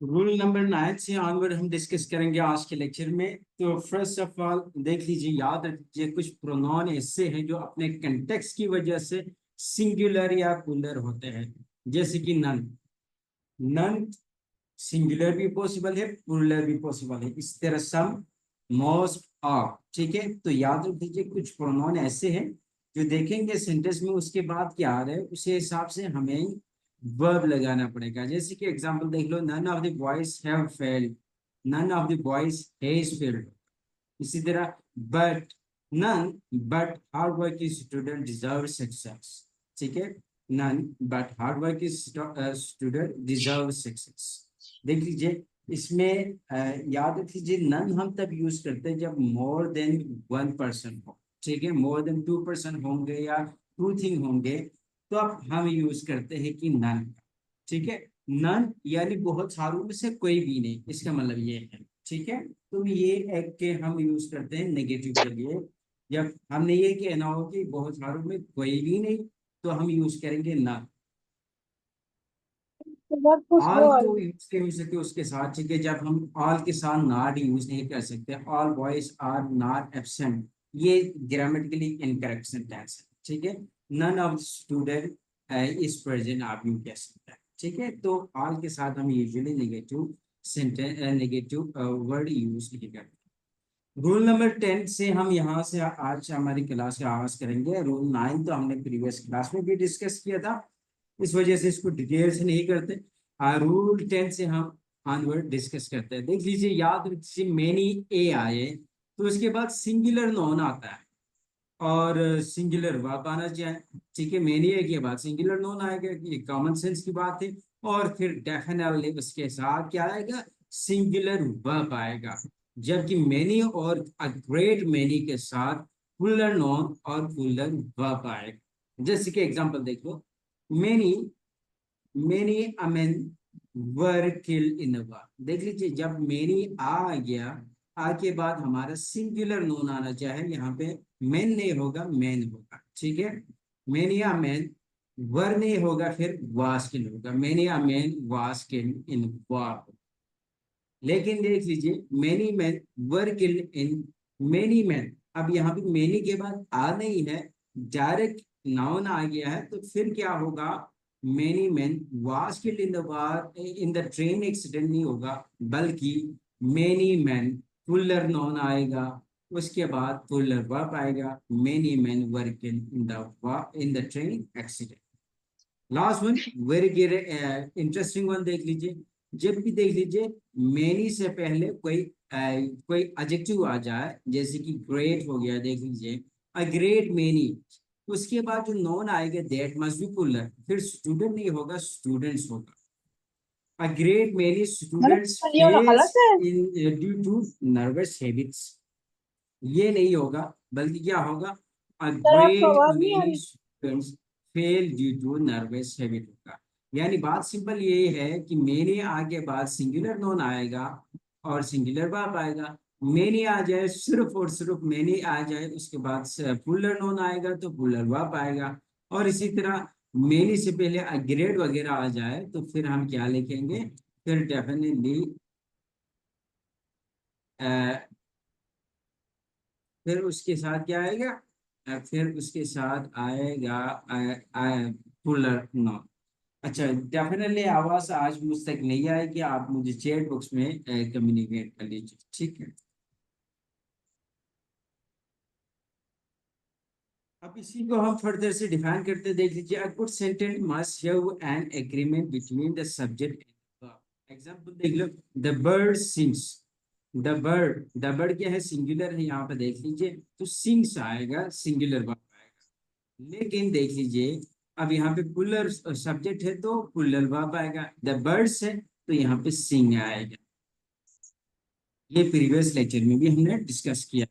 Rule number 9 से onward हम discuss करेंगे आज के लेक्चर में। तो फर्स्ट ऑफ ऑल देख लीजिए, याद रखिए कुछ प्रोनाउन ऐसे हैं जो अपने कंटेक्स्ट की वजह से सिंगुलर या प्लूरल होते हैं। जैसे कि नन, नन सिंगुलर भी पॉसिबल है, प्लूरल भी पॉसिबल है। इस तरह सम, मोस्ट, ऑल। ठीक है, तो याद रख दीजिए कुछ प्रोनाउन ऐसे हैं जो देखेंगे सेंटेंस में, उसके बाद क्या आ रहा है उसी हिसाब से हमें वर्ब लगाना पड़ेगा। जैसे कि एग्जांपल देख लो, none of the boys have failed, none of the boys has failed. इसी तरह but, none but hard working student deserve success. ठीक है, none but hard working student deserve success. देख लीजिए इसमें याद रखिए नन हम तब यूज करते हैं जब मोर देन वन पर्सन हो। ठीक है, मोर देन टू पर्सन होंगे या टू थिंग होंगे तो अब हम यूज करते हैं कि नन। ठीक है, नन यानी बहुत सारों में से कोई भी नहीं, इसका मतलब ये है। ठीक है, तो ये एक के हम यूज करते हैं नेगेटिव के लिए। जब हमने ये कहना हो कि बहुत सारों में कोई भी नहीं तो हम यूज करेंगे none. Verb to all small. तो यूज हो सके उसके साथ। ठीक है, जब हम ऑल के साथ नॉट यूज नहीं कर सकते, all boys are not absent, ये ग्रामेटिकली इनकरेक्ट सेंटेंस है। ठीक है, none of student is present आप यूं कह सकते हैं। ठीक है, तो ऑल के साथ हम usually negative sentence, negative word use नहीं करते। रूल नंबर 10 से हम यहाँ से आज हमारी क्लास का आगाज करेंगे। रूल 9 तो हमने प्रीवियस क्लास में भी डिस्कस किया था, इस वजह से इसको डिटेल से नहीं करते। रूल 10 से हम ऑनवर्ड डिस्कस करते हैं। देख लीजिए, याद रखिए मेनी ए आए तो उसके बाद सिंगुलर नॉन आता है और सिंगुलर वर्ब आना चाहिए। ठीक है, मेनी ए के बाद सिंगुलर नॉन आएगा, ये कॉमन सेंस की बात है। और फिर डेफिनेटली उसके साथ क्या आएगा, सिंगुलर वर्ब आएगा। जबकि मेनी और अ ग्रेट मेनी के साथ प्लूरल नॉन और प्लूरल वर्ब आएगा। जैसे कि एग्जांपल देखो, मेनी मेनी अमेन वर किल इन वार। देख लीजिए, जब मेनी आ गया, आ के बाद हमारा सिंगुलर नोन आना चाहे, यहाँ पे मेन नहीं होगा, मैन होगा। ठीक है, मेनी अमेन वर नहीं होगा, फिर वास किल होगा, मेनी अमेन वास किल इन वार। लेकिन देख लीजिए, many man were kill in many man, अब यहाँ पे मेनी के बाद आ नहीं है, डायरेक्ट नाउन आ गया है, तो फिर क्या होगा, many man was killed in the war, in the train accident नहीं होगा, बल्कि मेनी मैन पुलर नाउन आएगा, उसके बाद पुलर वर्ब आएगा, many man were killed in the train accident. Last one very interesting one देख लीजिए, जब भी देख लीजिए मेनी से पहले कोई एडजेक्टिव आ जाए, जैसे कि ग्रेट हो गया, देख लीजिए अ ग्रेट मेनी, उसके बाद जो नॉन आएगा दैट मस्ट बी पुलर, फिर स्टूडेंट नहीं होगा, स्टूडेंट्स होगा। अ ग्रेट मेनी मैंने स्टूडेंट्स ये वाला फेल्स गलत है। In due to nervous habits, ये नहीं होगा, बल्कि क्या होगा, अ सर आपको ग्रेट आवाज नहीं आ मेनी रही। Students fail due to nervous habit होगा। यानी बात सिंपल ये है कि मेरे आगे बाद सिंगुलर नोन आएगा और सिंगुलर वर्ब आएगा। मेनी आ जाए सिर्फ और सिर्फ मेनी आ जाए, उसके बाद प्लूरल नोन आएगा तो प्लूरल वर्ब आएगा। और इसी तरह मेनी से पहले ग्रेड वगैरह आ जाए तो फिर हम क्या लिखेंगे, फिर डेफिनेटली फिर उसके साथ क्या आएगा, फिर उसके साथ आएगा पुलर नॉन। अच्छा, डेफिनेटली आवाज आज मुझ तक नहीं आएगी, आप मुझे चैट बॉक्स में कम्युनिकेट कर लीजिए। ठीक है, अब इसी को हम फर्दर से डिफाइन करते देख लीजिए, a good sentence must have an agreement between the subject and verb. Example देख लो, the bird sings, the bird क्या है, सिंगुलर है, यहाँ पे देख लीजिए तो सिंग्स आएगा, सिंगुलर वर्ब आएगा। लेकिन देख लीजिए, अब यहाँ पे पुलर सब्जेक्ट है तो पुलर वर्ब आएगा, द बर्ड्स है तो यहाँ पे सिंग आएगा। ये प्रीवियस लेक्चर में भी हमने डिस्कस किया।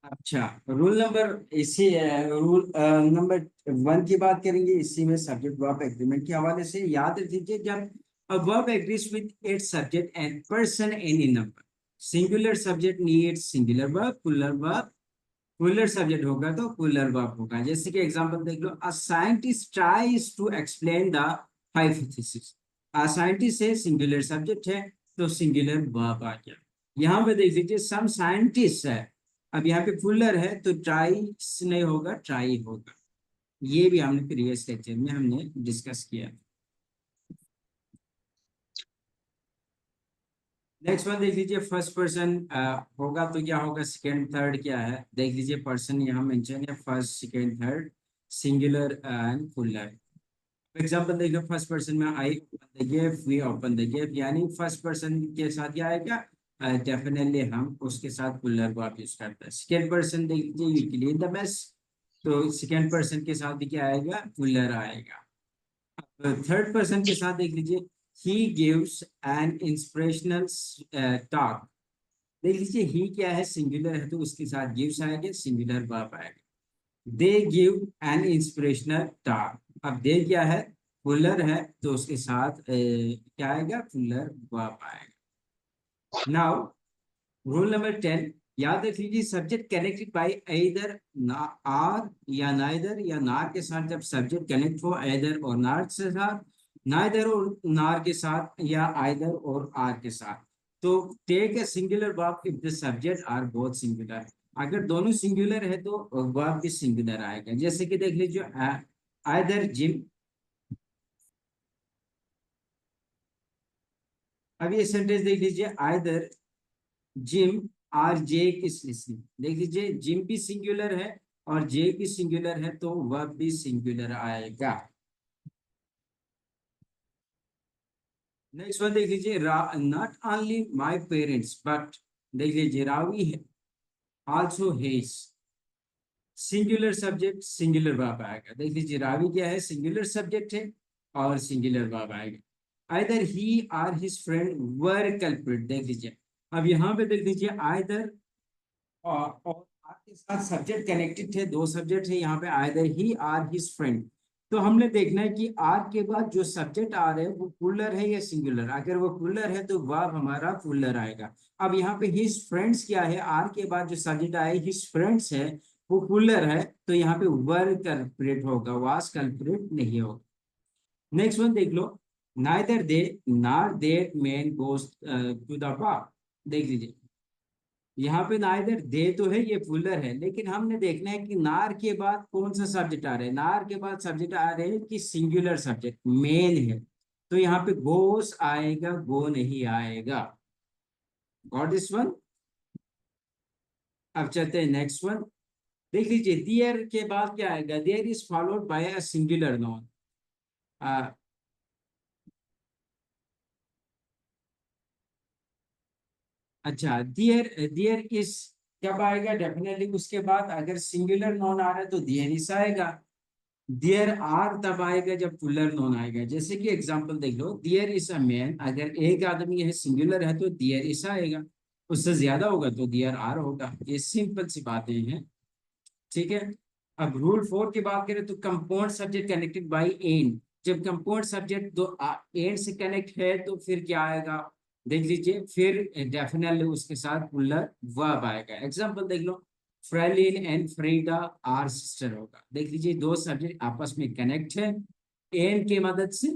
अच्छा, रूल नंबर इसी रूल नंबर 1 की बात करेंगे, इसी में सब्जेक्ट वर्ब एग्रीमेंट के हवाले से। याद रखिए, जब a verb agrees with its subject and person any number, singular subject needs singular verb, plural verb plural subject होगा तो पुलर वर्ब होगा। जैसे कि एग्जांपल देख लो, a scientist tries to explain the hypothesis. A scientist है, singular subject है, तो सिंगुलर वर्ब आ गया। यहाँ पे देख लीजिए, सम साइंटिस्ट है, अब यहाँ पे पुलर है तो ट्राइस नहीं होगा, ट्राई होगा। ये भी हमने प्रीवियस लेक्चर में हमने डिस्कस किया। नेक्स्ट वन देख लीजिए, फर्स्ट पर्सन होगा तो क्या होगा, सेकेंड थर्ड क्या है, देख लीजिए पर्सन यहाँ मेंशन है, first second third, singular and plural. Example देख लो, फर्स्ट पर्सन में I open the gift, we open the gift, यानी फर्स्ट पर्सन के साथ क्या आएगा, डेफिनेटली हम उसके साथ पुलर वर्ब यूज करते हैं। सेकेंड पर्सन देख लीजिए, यू क्लीन द मेस, तो सेकेंड पर्सन के साथ भी क्या आएगा, पुलर आएगा। थर्ड पर्सन के साथ देख लीजिए, he gives an inspirational talk। देख लीजिए, ही क्या है, सिंगुलर है, तो उसके साथ गिव्स आएगा, सिंगुलर वर्ब आएगा। They give an inspirational talk, अब दे क्या है, पुलर है, तो उसके साथ क्या आएगा, पुलर वर्ब आएगा। नाउ रूल नंबर 10, याद रख लीजिए, सब्जेक्ट कनेक्टेड बाय either ना आर या नाइदर, या नार के साथ जब सब्जेक्ट कनेक्ट हो either और नार के साथ, नाइदर और नार के साथ, या आइदर और आर के साथ, तो take a singular verb if the subject are both singular. अगर दोनों सिंगुलर है तो वर्ब भी सिंगुलर आएगा। जैसे कि देख लीजिए, आइदर जिम, अब ये सेंटेंस देख लीजिए, either gym R J is listening. देख लीजिए, जिम भी सिंगुलर है और जे भी सिंगुलर है, तो वर्ब भी सिंगुलर आएगा। नेक्स्ट वन देख लीजिए, not only my parents but, देख लीजिए Ravi also his, singular subject singular verb आएगा। देख लीजिए, रावी क्या है, सिंगुलर सब्जेक्ट है और सिंगुलर वर्ब आएगा। Either he or his friend were culprit. देख लीजिए, अब यहाँ पे देख लीजिए, आइदर और आपके साथ सब्जेक्ट कनेक्टेड थे, दो सब्जेक्ट है यहाँ पे, either he or his friend. तो हमने देखना है कि आर के बाद जो सब्जेक्ट आ रहे हैं वो पुलर है या सिंगुलर। अगर वो पुलर है तो वर्ब हमारा पुलर आएगा। अब यहाँ पे हिज फ्रेंड्स क्या है, आर के बाद जो सब्जेक्ट आए हिज फ्रेंड्स है, वो पुलर है, तो यहाँ पे वर कल्प्रिट होगा, वास कल्प्रिट नहीं होगा। नेक्स्ट वन देख लो, neither they nor that man goes to the park. देख लीजिए, यहाँ पे नाइदर दे तो है, ये पुलर है, लेकिन हमने देखना है कि नार के बाद कौन सा सब्जेक्ट आ रहा है। नार के बाद सब्जेक्ट आ रहे हैं कि सिंगुलर सब्जेक्ट मेन है, तो यहाँ पे गोस आएगा, गो नहीं आएगा। Got this one. अब चलते हैं नेक्स्ट वन, देख लीजिए, देयर के बाद क्या आएगा, there is followed by a singular noun. अच्छा, देयर देयर इज कब आएगा, डेफिनेटली उसके बाद अगर सिंगुलर नाउन आ रहा है तो देयर इज आएगा। देयर आर तब आएगा जब पुलर नोन आएगा। जैसे कि एग्जांपल देख लो, देयर इज अ मैन, अगर एक आदमी है, सिंगुलर है, तो देयर इज आएगा। उससे ज्यादा होगा तो देयर आर होगा। ये सिंपल सी बातें हैं, ठीक है। अब रूल 4 की बात करें तो, compound subject connected by and. जब कंपाउंड सब्जेक्ट दो एंड से कनेक्ट है तो फिर क्या आएगा, देख लीजिए, फिर डेफिनेटली उसके साथ पुलर वर्ब आएगा। एग्जांपल देख लो, फ्रेलिन एंड फ्रीडा आर सिस्टर होगा। देख लीजिए, दो सब्जेक्ट आपस में कनेक्ट है एंड की मदद से,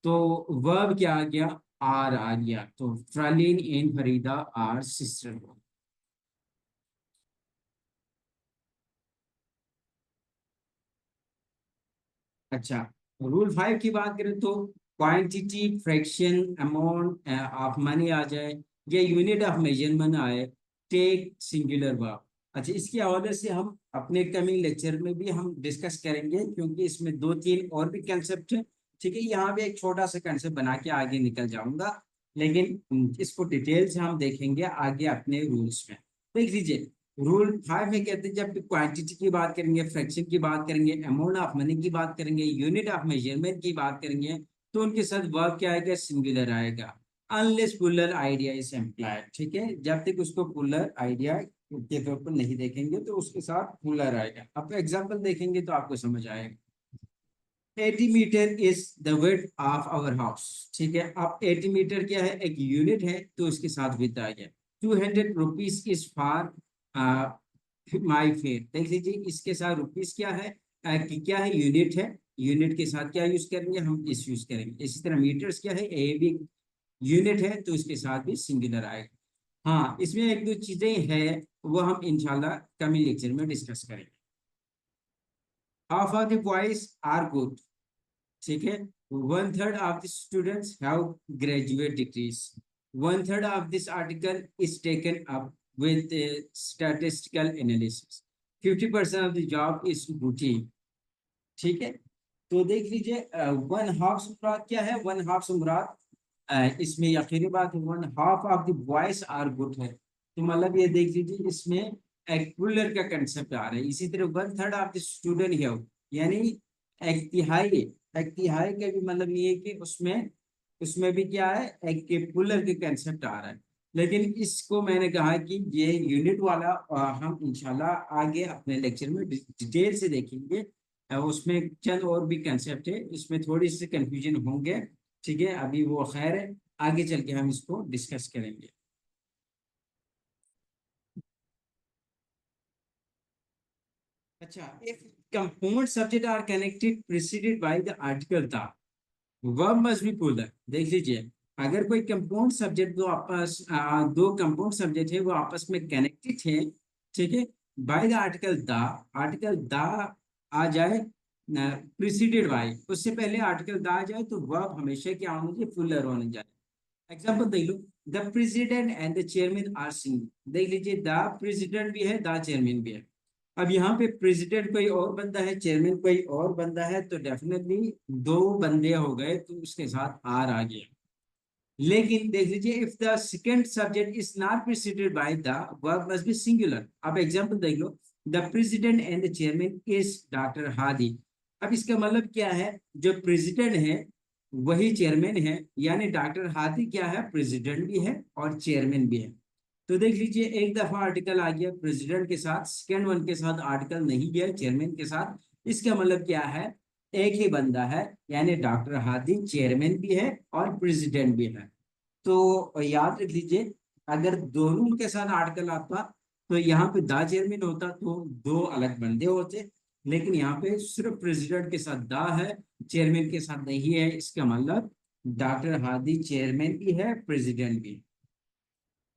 तो वर्ब क्या आ गया, आर आ गया, तो फ्रेलिन एंड फरीदा आर सिस्टर होगा। अच्छा, रूल 5 की बात करें तो, quantity, fraction, amount of money आ जाए, या यूनिट ऑफ मेजरमेंट आए, टेक सिंगुलर वर्ब। अच्छा, इसके हवाले से हम अपने कमिंग लेक्चर में भी हम डिस्कस करेंगे, क्योंकि इसमें दो तीन और भी कंसेप्ट है। ठीक है, यहाँ पे एक छोटा सा कंसेप्ट बना के आगे निकल जाऊंगा, लेकिन इसको डिटेल से हम देखेंगे आगे अपने रूल्स में। देख लीजिए, रूल 5 में कहते हैं, जब क्वांटिटी की बात करेंगे, फ्रैक्शन की बात करेंगे, अमाउंट ऑफ मनी की बात करेंगे, यूनिट ऑफ मेजरमेंट की बात करेंगे, तो उनके साथ वर्ब क्या आएगा, सिंगुलर आएगा, unless puller idea is employed. ठीक है, जब तक उसको पुलर आइडिया के तौर पर नहीं देखेंगे तो उसके साथ पुलर आएगा। अब एग्जाम्पल देखेंगे तो आपको समझ आएगा। 80 meter is the width of our house. ठीक है, अब 80 मीटर क्या है, एक यूनिट है, तो उसके साथ विड्थ आ गया। 200 rupees is for my fair, देख लीजिए इसके साथ रुपीस क्या है, कि क्या है, यूनिट है, यूनिट के साथ क्या यूज करेंगे, हम इस यूज करेंगे। इसी तरह मीटर्स क्या है, ए भी यूनिट है तो इसके साथ भी सिंगुलर आएगा। हाँ, इसमें एक दो चीजें हैं वो हम इंशाल्लाह कमिंग लेक्चर में डिस्कस करेंगे। Half of the boys are good, ठीक है, one third of the students have graduate degrees, one third of this article is taken up with statistical analysis, 50% of the job is routine, ठीक है। तो देख लीजिए one half से मुराद क्या है, वन हाफ से मुराद इसमें आखिरी बात है, one half of the boys are good है, तो मतलब ये देख लीजिए इसमें एक्वलर का कंसेप्ट आ रहा है। इसी तरह one third of the student है, यानी एक तिहाई, एक तिहाई का भी मतलब ये है कि उसमें उसमें भी क्या है, एक पुलर के कंसेप्ट आ रहा है। लेकिन इसको मैंने कहा कि ये यूनिट वाला हम इंशाल्लाह आगे अपने लेक्चर में डिटेल से देखेंगे। उसमें चंद और भी कंसेप्ट है, इसमें थोड़ी सी कंफ्यूजन होंगे, ठीक है, अभी वो खैर है, आगे चल के हम इसको डिस्कस करेंगे। अच्छा, if component subject are connected preceded by the article the verb must be plural, देख लीजिए अगर कोई कंपाउंड सब्जेक्ट दो आपस दो कंपाउंड सब्जेक्ट है वो आपस में कनेक्टेड है, ठीक है, by the article the, article the आ जाए प्रीसीडेड बाय, उससे पहले आर्टिकल द आ जाए तो वर्ब हमेशा क्या होना चाहिए, प्लूरल होना चाहिए। एग्जाम्पल देख लो, the president and the chairman are singing, देख लीजिए द प्रेसिडेंट भी है, द चेयरमैन भी है। अब यहाँ पे प्रेसिडेंट कोई और बंदा है, चेयरमैन कोई और बंदा है, तो डेफिनेटली दो बंदे हो गए तो उसके साथ आर आ गया। लेकिन देख लीजिए if the second subject is not preceded by the, verb must be singular. अब एग्जांपल देख लो, the president and the chairman is doctor Hadi. अब इसका मतलब क्या है, जो प्रेसिडेंट है वही चेयरमैन है, यानी डॉक्टर हादी क्या है, प्रेसिडेंट भी है और चेयरमैन भी है। तो देख लीजिए एक दफा आर्टिकल आ गया प्रेसिडेंट के साथ, सेकेंड वन के साथ आर्टिकल नहीं गया चेयरमैन के साथ, इसका मतलब क्या है, एक ही बंदा है, यानी डॉक्टर हादी चेयरमैन भी है और प्रेसिडेंट भी है। तो याद रख लीजिए अगर दोनों के साथ आर्टिकल आता तो यहाँ पे दा चेयरमैन होता तो दो अलग बंदे होते, लेकिन यहाँ पे सिर्फ प्रेसिडेंट के साथ दा है, चेयरमैन के साथ नहीं है, इसका मतलब डॉक्टर हादी चेयरमैन भी है प्रेसिडेंट भी।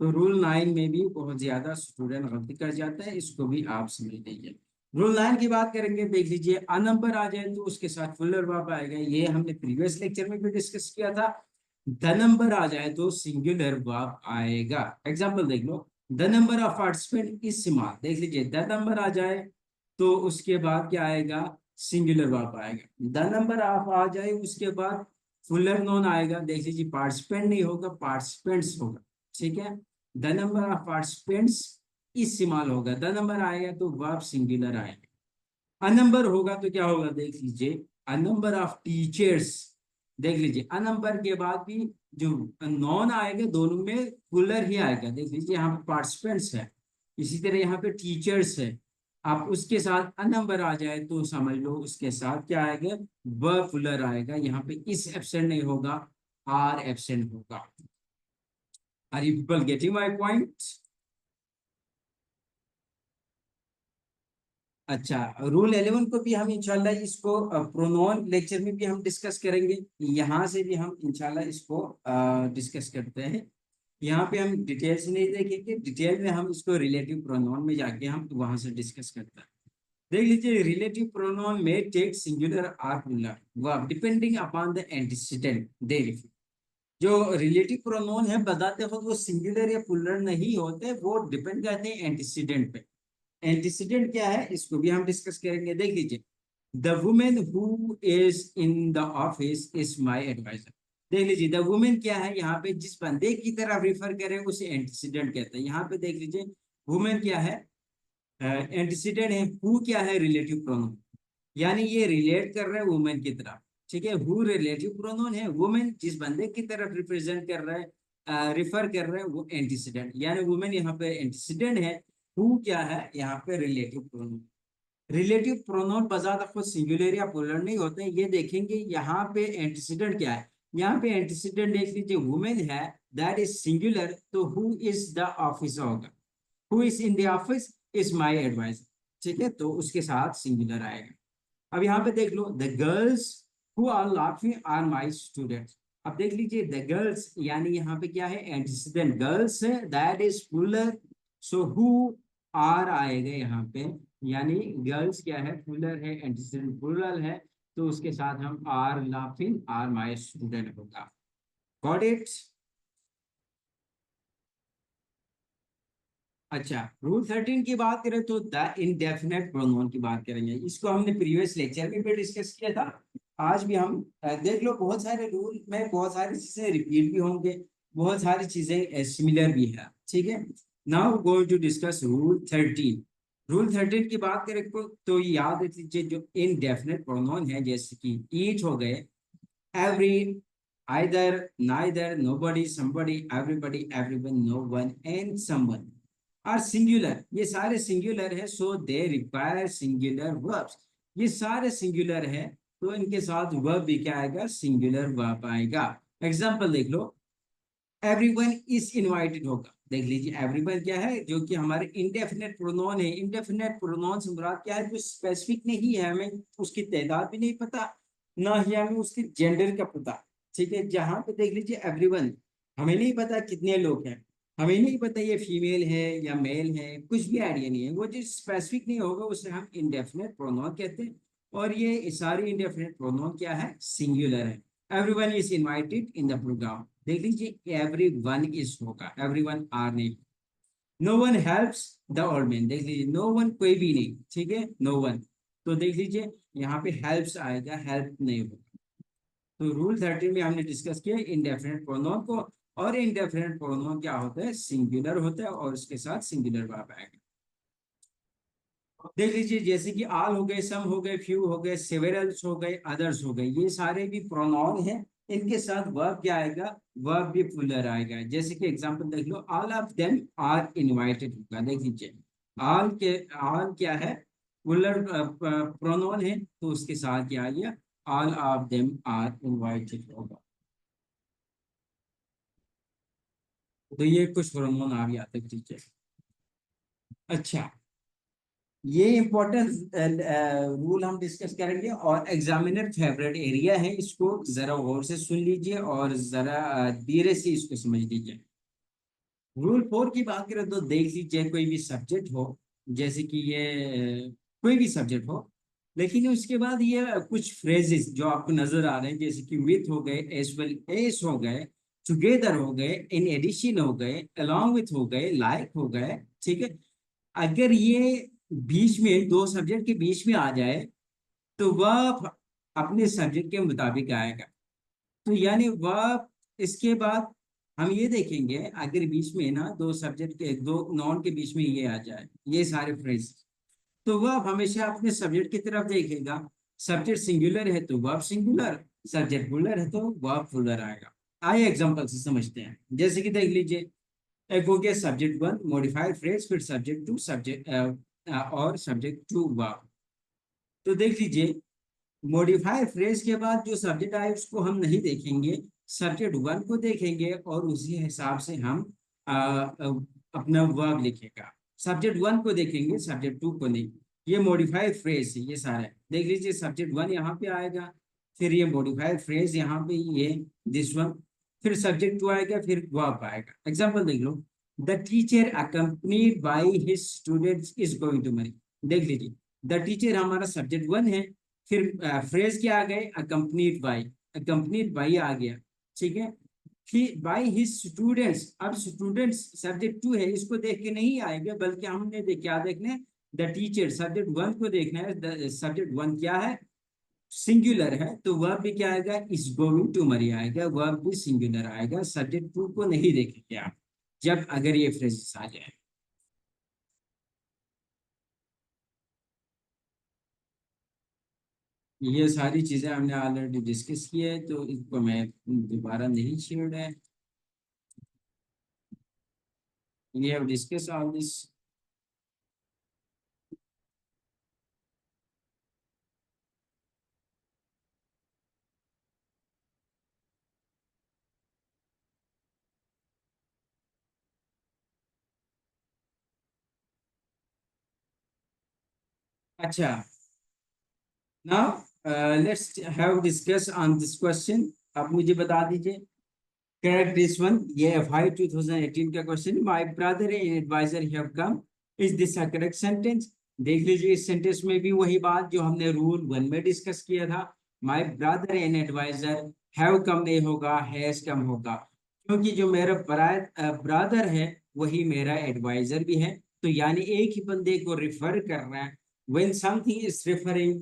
तो रूल 9 में भी बहुत ज्यादा स्टूडेंट गलती कर जाता है, इसको भी आप समझ लीजिए। रूल 9 की बात करेंगे, देख लीजिए अ नंबर आ जाए तो उसके साथ फुलर वर्ब आएगा, ये हमने प्रीवियस लेक्चर में भी डिस्कस किया था। द नंबर आ जाए तो सिंगुलर वर्ब आएगा। एग्जांपल देख लो, the number of participant is small, देख लीजिए द नंबर आ जाए तो उसके बाद क्या आएगा, सिंगुलर वर्ब आएगा। द नंबर ऑफ आ जाए उसके बाद फुलर नोन आएगा, देख लीजिए पार्टिसिपेंट नहीं होगा, पार्टिसिपेंट्स होगा, ठीक है। द नंबर ऑफ पार्टिसिपेंट्स इस्तेमाल होगा, द नंबर आएगा तो वर्ब सिंगुलर आएगा। अ नंबर होगा तो क्या होगा, देख लीजिए अ नंबर ऑफ टीचर्स, देख लीजिए अ नंबर के बाद भी जो नॉन आएगा दोनों में पुलर ही आएगा, देख लीजिए यहाँ पे पार्टिसिपेंट्स है, इसी तरह यहाँ पे टीचर्स है। आप उसके साथ अ नंबर आ जाए तो समझ लो उसके साथ क्या आएगा, वर्ब पुलर आएगा, यहाँ पे इस एब्सेंट नहीं होगा, आर एब्सेंट होगा। Are you people getting my point? अच्छा, रूल 11 को भी हम इंशाल्लाह इसको प्रोनोन लेक्चर में भी हम डिस्कस करेंगे, यहाँ से भी हम इंशाल्लाह इसको डिस्कस करते हैं। यहाँ पे हम डिटेल से नहीं देखेंगे, डिटेल में हम इसको रिलेटिव प्रोनोन में जाके हम वहां से डिस्कस करते हैं। देख लीजिए रिलेटिव प्रोनोन में take singular or plural verb depending upon the antecedent they refer. जो रिलेटिव प्रोनोन है बताते हो वो सिंगुलर या प्लूरल नहीं होते, वो डिपेंड करते हैं एंटीसीडेंट पे। एंटीसीडेंट क्या है इसको भी हम डिस्कस करेंगे। देख लीजिए, the women who is in the office is my advisor, देख लीजिए द वुमेन क्या है, यहाँ पे जिस बंदे की तरफ रिफर करे उसे एंटीसीडेंट कहते हैं। यहाँ पे देख लीजिए वुमेन क्या है, एंटीसीडेंट है, हु क्या है, रिलेटिव प्रोनाउन, यानी ये रिलेट कर रहे हैं वुमेन की तरफ, ठीक है। हु रिलेटिव प्रोनाउन है, वुमेन जिस बंदे की तरफ रिप्रेजेंट कर रहा है, रिफर कर रहे हैं वो एंटीसीडेंट, यानी वुमेन यहाँ पे एंटीसीडेंट है, हु क्या है यहाँ पे रिलेटिव प्रोनाउन। रिलेटिव प्रोनाउन बजात खुद सिंगुलर या प्लूरल नहीं होते हैं, ये देखेंगे यहाँ पे एंटीसीडेंट क्या है। यहाँ पे एंटीसीडेंट देख लीजिए वुमेन है, दैट इज सिंगुलर, तो हु इज द ऑफिस होगा, who is in the office is my advice, ठीक है, तो उसके साथ सिंगुलर आएगा। अब यहाँ पे देख लो, the girls who are laughing are my students. अब देख लीजिए द गर्ल्स यानी यहाँ पे क्या है, एंटीसीडेंट गर्ल्स है, that is plural, so who are आएगा यहाँ पे, यानी गर्ल्स क्या है, प्लूरल है, एंटीसीडेंट प्लूरल है, तो उसके साथ हम are laughing are my student होगा। Got it. अच्छा, रूल 13 की बात करें तो द इनडेफिनेट प्रोनाउन की बात करेंगे। इसको हमने प्रीवियस लेक्चर में भी डिस्कस किया था। आज भी हम देख लो, बहुत सारे रूल में बहुत सारी चीजें रिपीट भी होंगे, बहुत सारी चीजें सिमिलर भी है, ठीक है। Now going to discuss rule 13। Rule 13 की बात करें तो याद रख लीजिए, जो इनडेफिनेट प्रोनाउन है जैसे कि ईच हो गए, every, either, neither, nobody, somebody, everybody, everyone, no one, and someone are singular। ये सारे सिंगुलर है, सो दे रिक्वायर सिंगुलर वर्ब्स। ये सारे सिंगुलर है, तो इनके साथ वर्ब भी क्या आएगा, सिंगुलर वर्ब आएगा। एग्जांपल देख लो, एवरीवन इज इनवाइटेड होगा। देख लीजिए एवरीवन क्या है, जो कि हमारे इंडेफिनेट प्रोनाउन है। इंडेफिनेट प्रोनाउन से मुराद क्या है, जो स्पेसिफिक नहीं है, हमें उसकी तादाद भी नहीं पता, ना ही हमें उसके जेंडर का पता, ठीक है। जहां पे देख लीजिए एवरीवन, हमें नहीं पता कितने लोग हैं, हमें नहीं पता ये फीमेल है या मेल है, कुछ भी आइडिया नहीं है, वो जो स्पेसिफिक नहीं होगा उसे हम इंडेफिनेट प्रोनाउन कहते हैं। और ये सारी इंडेफिनेट प्रोनाउन क्या है, सिंगुलर है। Everyone is invited in the program. देख लीजिए एवरी वन इज होगा, एवरी वन आर नहीं। No one helps the old man. देख लीजिए नो वन कोई भी नहीं, ठीक है, नो वन। तो देख लीजिए यहाँ पे हेल्प्स आएगा, हेल्प नहीं होगा। तो रूल 13 में हमने डिस्कस किया इंडेफिनेट प्रोनाउन को, और इंडेफिनेट प्रोनाउन क्या होता है, सिंगुलर होता है, और उसके साथ सिंगुलर वर्ब आएगा। देख लीजिए जैसे कि आल हो गए, सम हो गए, फ्यू हो गए, सेवेरल्स हो गए, अदर्स हो गए, ये सारे भी प्रोनाउन हैं। इनके साथ वर्ब क्या आएगा, वर्ब भी प्लूरल आएगा। जैसे कि एग्जांपल देख लो, all of them are invited होगा। देख लीजिए ऑल के, ऑल क्या है, प्लूरल प्रोनाउन है, तो उसके साथ क्या आ गया, all of them are invited होगा। तो ये कुछ प्रोनाउन आ गया, देख लीजिए। अच्छा, ये इंपॉर्टेंट रूल हम डिस्कस करेंगे, और एग्जामिनर फेवरेट एरिया है, इसको जरा गौर से सुन लीजिए और जरा धीरे से इसको समझ लीजिए। रूल 4 की बात करें तो देख लीजिए, कोई भी सब्जेक्ट हो, जैसे कि ये कोई भी सब्जेक्ट हो, लेकिन उसके बाद ये कुछ फ्रेजेस जो आपको नजर आ रहे हैं, जैसे कि विथ हो गए, एज वेल एस हो गए, टुगेदर हो गए, इन एडिशन हो गए, अलोंग विथ हो गए, लाइक हो गए, ठीक है। अगर ये बीच में दो सब्जेक्ट के बीच में आ जाए, तो वह अपने सब्जेक्ट के मुताबिक आएगा। तो यानी वह, इसके बाद हम ये देखेंगे, अगर बीच में ना दो सब्जेक्ट के, दो नॉन के बीच में ये आ जाए, ये सारे फ्रेज, तो वह हमेशा अपने सब्जेक्ट की तरफ देखेगा। सब्जेक्ट सिंगुलर है तो वर्ब सिंगुलर, सब्जेक्ट प्लूरल है तो वर्ब प्लूरल आएगा। आइए एग्जांपल से समझते हैं। जैसे कि देख लीजिए, एक हो गया सब्जेक्ट वन मॉडिफाइड फ्रेज, फिर सब्जेक्ट टू, सब्जेक्ट और सब्जेक्ट टू वर्ब। तो देख लीजिए, मॉडिफाइड फ्रेज के बाद जो सब्जेक्ट आए उसको हम नहीं देखेंगे, सब्जेक्ट वन को देखेंगे, और उसी हिसाब से हम अपना वर्ब लिखेगा। सब्जेक्ट वन को देखेंगे, सब्जेक्ट टू को नहीं। ये मॉडिफाइड फ्रेज है, ये सारे देख लीजिए, सब्जेक्ट वन यहाँ पे आएगा, फिर ये मॉडिफाइड फ्रेज यहाँ पे, ये दिस वन, फिर सब्जेक्ट टू आएगा, फिर वर्ब आएगा। एग्जाम्पल देख लो, the teacher accompanied by his students is going to money. देख लीजिए, द टीचर हमारा सब्जेक्ट वन है, फिर फ्रेज क्या आ गए, अकम्पनीड बाई, अकम्पनीड बाई आ गया, ठीक है। फिर बाई हिज स्टूडेंट्स, अब स्टूडेंट्स सब्जेक्ट टू है, इसको देख के नहीं आएंगे, बल्कि हमने क्या देखना है, द टीचर सब्जेक्ट वन को देखना है। सब्जेक्ट वन क्या है, सिंगुलर है, तो वर्ब भी क्या आएगा, इज गोइंग टू मरी आएगा, वर्ब भी सिंगुलर आएगा। सब्जेक्ट टू को नहीं देखेंगे आप, जब अगर ये फ्रेजेस आ जाए। ये सारी चीजें हमने ऑलरेडी डिस्कस की है, तो इसको मैं दोबारा नहीं छेड़ रहा है। We have discussed all this. अच्छा, now let's have discuss on this question. आप मुझे बता दीजिए, करेक्ट दिस वन। ये FI 2018 का question. My brother and advisor have come, is this a correct sentence? देख लीजिए, इस सेंटेंस में भी वही बात जो हमने रूल 1 में डिस्कस किया था। My brother and advisor, have come नहीं होगा, हैज कम होगा, क्योंकि जो मेरा ब्रदर है वही मेरा एडवाइजर भी है। तो यानी एक ही बंदे को रिफर कर रहा है। when something is referring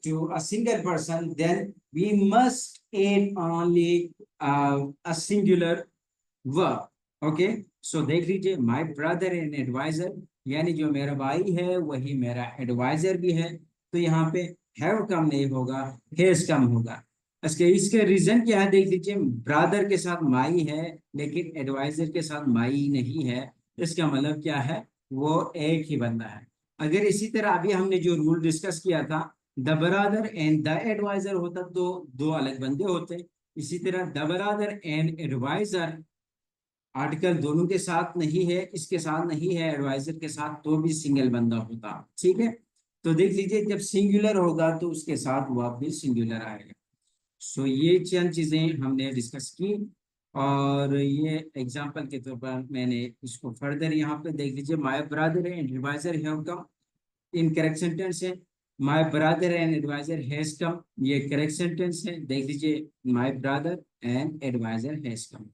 to a single person, then we must add only a singular verb। Okay, so देख लीजिए, माय ब्रदर एंड एडवाइजर, यानी जो मेरा भाई है वही मेरा एडवाइजर भी है। तो यहाँ पे हैव कम नहीं होगा, हैज कम होगा। इसके रीजन क्या है, देख लीजिए, ब्रदर के साथ माई है लेकिन एडवाइजर के साथ माई नहीं है। इसका मतलब क्या है, वो एक ही बंदा है। अगर इसी तरह अभी हमने जो रूल डिस्कस किया था, the brother and the advisor होता तो दो अलग बंदे होते। इसी तरह the brother and advisor, article दोनों के साथ नहीं है, इसके साथ नहीं है, एडवाइजर के साथ, तो भी सिंगल बंदा होता। ठीक है, तो देख लीजिए, जब सिंगुलर होगा तो उसके साथ वह भी सिंगुलर आएगा। सो ये चंद चीजें हमने डिस्कस की, और ये एग्जांपल के तौर पर मैंने इसको फर्दर यहाँ पे देख लीजिए, my brother and advisor have come, incorrect sentence है। My brother and advisor has come, ये करेक्ट सेंटेंस है। देख लीजिए, my brother and advisor has come,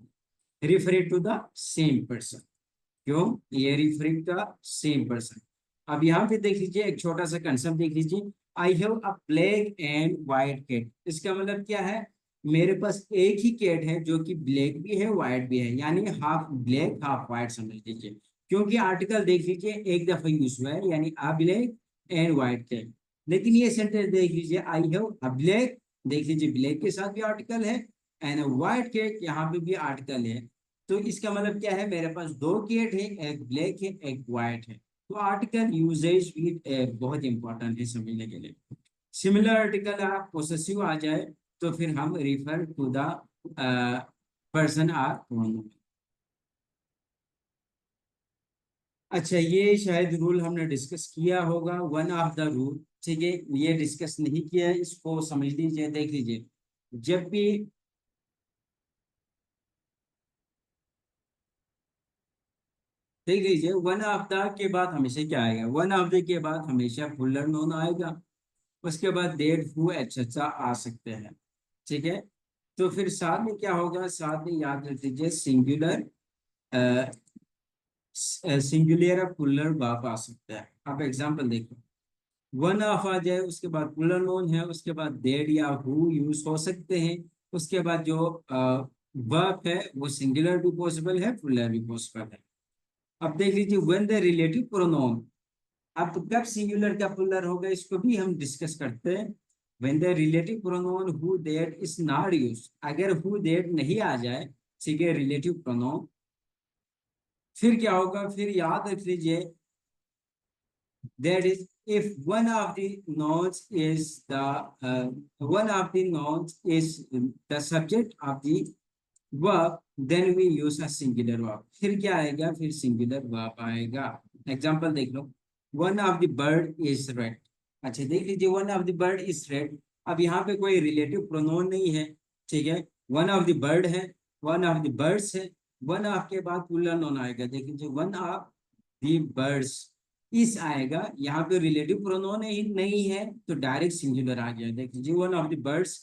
referring to the same person. क्यों, ये referring to the same person. अब यहाँ पे देख लीजिए, एक छोटा सा कंसेप्ट देख लीजिए, I have a black and white cat. इसका मतलब क्या है, मेरे पास एक ही कैट है जो कि ब्लैक भी है व्हाइट भी है, यानी हाफ ब्लैक हाफ व्हाइट समझ लीजिए। क्योंकि आर्टिकल देख लीजिए एक दफा यूज हुआ है, यानी a black and white cat. लेकिन ये सेंटेंस देख लीजिए, आई हैव अ ब्लैक, देख लीजिए ब्लैक के साथ भी आर्टिकल है, एंड व्हाइट कैट यहाँ पे भी आर्टिकल है। तो इसका मतलब क्या है, मेरे पास दो कैट है, एक ब्लैक है एक व्हाइट है। तो आर्टिकल यूजेज भी बहुत इंपॉर्टेंट है समझने के लिए। सिमिलर आर्टिकल आप पोसेसिव आ जाए तो फिर हम refer to the person or pronoun. अच्छा, ये शायद रूल हमने डिस्कस किया होगा, वन ऑफ द रूल। ठीक है, ये डिस्कस नहीं किया है, इसको समझ लीजिए। देख लीजिए, जब भी देख लीजिए, वन ऑफ द के बाद हमेशा क्या आएगा, वन ऑफ द के बाद हमेशा फुलर नोन आएगा। उसके बाद डेट हु एटसेट्रा आ सकते हैं। ठीक है, तो फिर साथ में क्या होगा, साथ में याद रख लीजिए, सिंगुलर सिंगुलर और प्लूरल वर्ब आ सकता है। अब एग्जांपल देखो, वन ऑफ आ जाए, उसके बाद प्लूरल नोन है, उसके बाद डेड या हु यूज हो सकते हैं। उसके बाद जो वर्ब है वो सिंगुलर भी पॉसिबल है, प्लूरल भी पॉसिबल है। अब देख लीजिए, व्हेन द रिलेटिव प्रोनाउन, अब कब सिंगुलर का प्लूरल होगा इसको भी हम डिस्कस करते हैं। When the relative pronoun who that is not used, अगर हु दैट नहीं आ जाए, ठीक है, रिलेटिव प्रोनाउन, फिर क्या होगा, फिर याद रख लीजिए, that is if one of the nouns is one of the nouns is the subject of the verb, then we use a singular verb। फिर क्या आएगा, फिर singular verb आएगा। एग्जाम्पल देख लो, one of the bird is red। अच्छा देख लीजिए, one of the bird is red। अब यहाँ पे कोई रिलेटिव प्रोनाउन नहीं है। ठीक है, one of the bird है, one of the birds है, one of के बाद प्लूरल नाउन आएगा। देख लीजिए, one of the birds इस आएगा, यहाँ पे रिलेटिव प्रोनाउन नहीं है तो डायरेक्ट सिंगुलर आ गया। देख लीजिए, one of the birds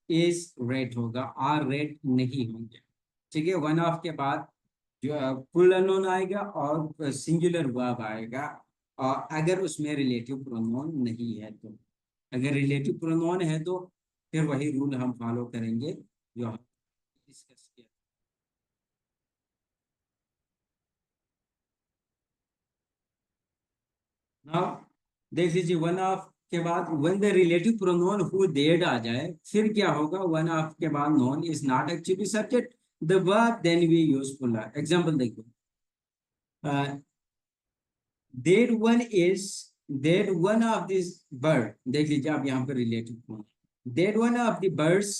is red होगा, आर रेड नहीं होंगे। ठीक है, वन ऑफ के बाद जो प्लूरल नाउन आएगा और सिंगुलर वर्ब आएगा, और अगर उसमें रिलेटिव प्रोनाउन नहीं है तो। अगर रिलेटिव प्रोनाउन है तो फिर वही रूल हम फॉलो करेंगे जो हम डिस्कस किया। नाउ देख लीजिए, वन ऑफ के बाद when the relative pronoun who देड आ जाए, फिर क्या होगा, वन ऑफ के बाद noun is not actually subject the verb, then we use plural. Example देखो, that one is, that one of this bird, देख लीजिए आप यहाँ पर relative pronoun, that one of the birds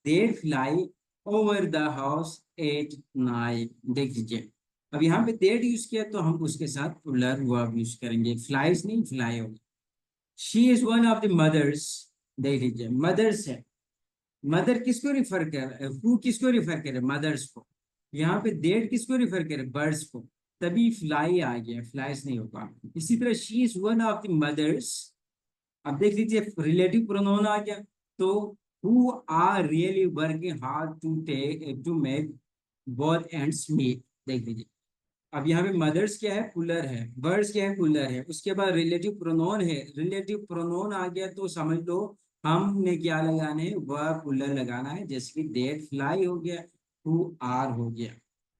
that fly over the house at night. देख लीजिए, अब यहाँ पे देड यूज किया तो हम उसके साथ पुलर वर्ब यूज करेंगे, फ्लाइज नहीं फ्लाई होगा। She is one of the mothers, देख लीजिए मदर्स है, मदर किसको रिफर कर, हु किसको रिफर करे, मदर्स को। यहाँ पे डेट किसको रिफर करे, बर्ड्स को, तभी फ्लाई आ गया, फ्लाइज नहीं होगा। इसी तरह she is one of the mothers, अब देख लीजिए रिलेटिव प्रोनाउन आ गया, तो who are really working hard to take to make both ends meet, देख लीजिए। अब यहाँ पे मदर्स क्या है, पुलर है, बर्ड्स क्या है, पुलर है, उसके बाद रिलेटिव प्रोनोन है, रिलेटिव प्रोनोन आ गया तो समझ लो हमने क्या लगाना है, वह पुलर लगाना है, जैसे कि डेट फ्लाई हो गया, टू आर हो गया।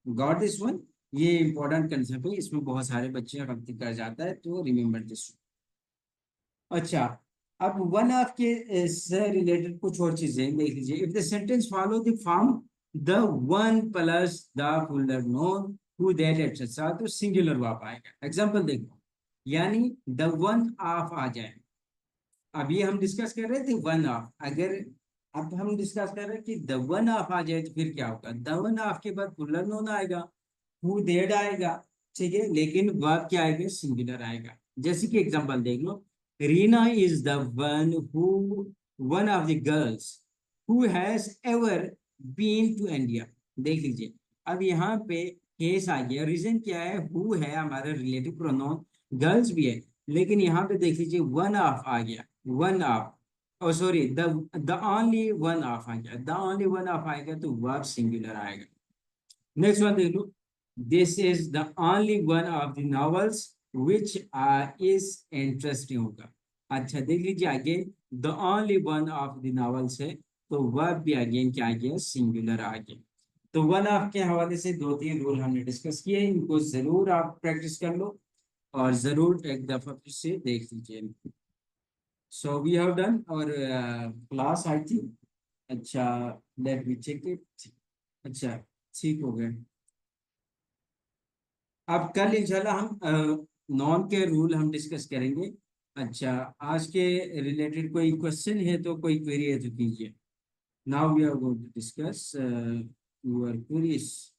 गॉट दिस वन, ये इंपॉर्टेंट कंसेप्ट है, इसमें बहुत सारे बच्चे गलती कर जाता है, तो रिमेम्बर दिस। अच्छा, अब वन ऑफ के से रिलेटेड कुछ और चीजें देख लीजिए। If the sentence follow the form the one plus the puller known who that etcetera, तो सिंगुलर वर्ब आएगा। एग्जांपल देखो, यानी द वन ऑफ आ जाए, अभी हम डिस्कस कर रहे थे वन ऑफ, अगर अब हम डिस्कस कर रहे हैं कि द वन ऑफ आ जाए तो फिर क्या होगा, द वन ऑफ के बाद पुलर नोन आएगा, हु दैट आएगा, ठीक है, लेकिन वर्ब क्या आएगा, सिंगुलर आएगा। जैसे कि एग्जांपल देख लो, Reena is the one who, one of the girls who has ever been to India, देख लीजिए। अब यहाँ पे केस आ गया, रीजन क्या है, हु है हमारा रिलेटिव प्रोनाउन, गर्ल्स भी है, लेकिन यहाँ पे देख लीजिए वन ऑफ आ गया, one of, oh sorry the only one of आ गया, द ओनली वन ऑफ आएगा तो वर्ब सिंगुलर आएगा। नेक्स्ट वन देख लो, this is the only one of the novels which is interesting होगा। अच्छा देख लीजिए again, the only one of the novels है, तो वर्ब भी अगेन क्या आ गया, सिंगुलर आ गया। तो वन ऑफ के हवाले से दो तीन रूल हमने डिस्कस किए, इनको जरूर आप प्रैक्टिस कर लो और जरूर एक दफा फिर से देख लीजिए। सो वी हैव डन और क्लास आई थी। अच्छा, लेट मी चेक इट। अच्छा, ठीक हो गए। अब कल इंशाल्लाह हम नॉन के रूल हम डिस्कस करेंगे। अच्छा, आज के रिलेटेड कोई क्वेश्चन है तो कोई क्वेरी है तो कीजिए। Now we are going to discuss your queries.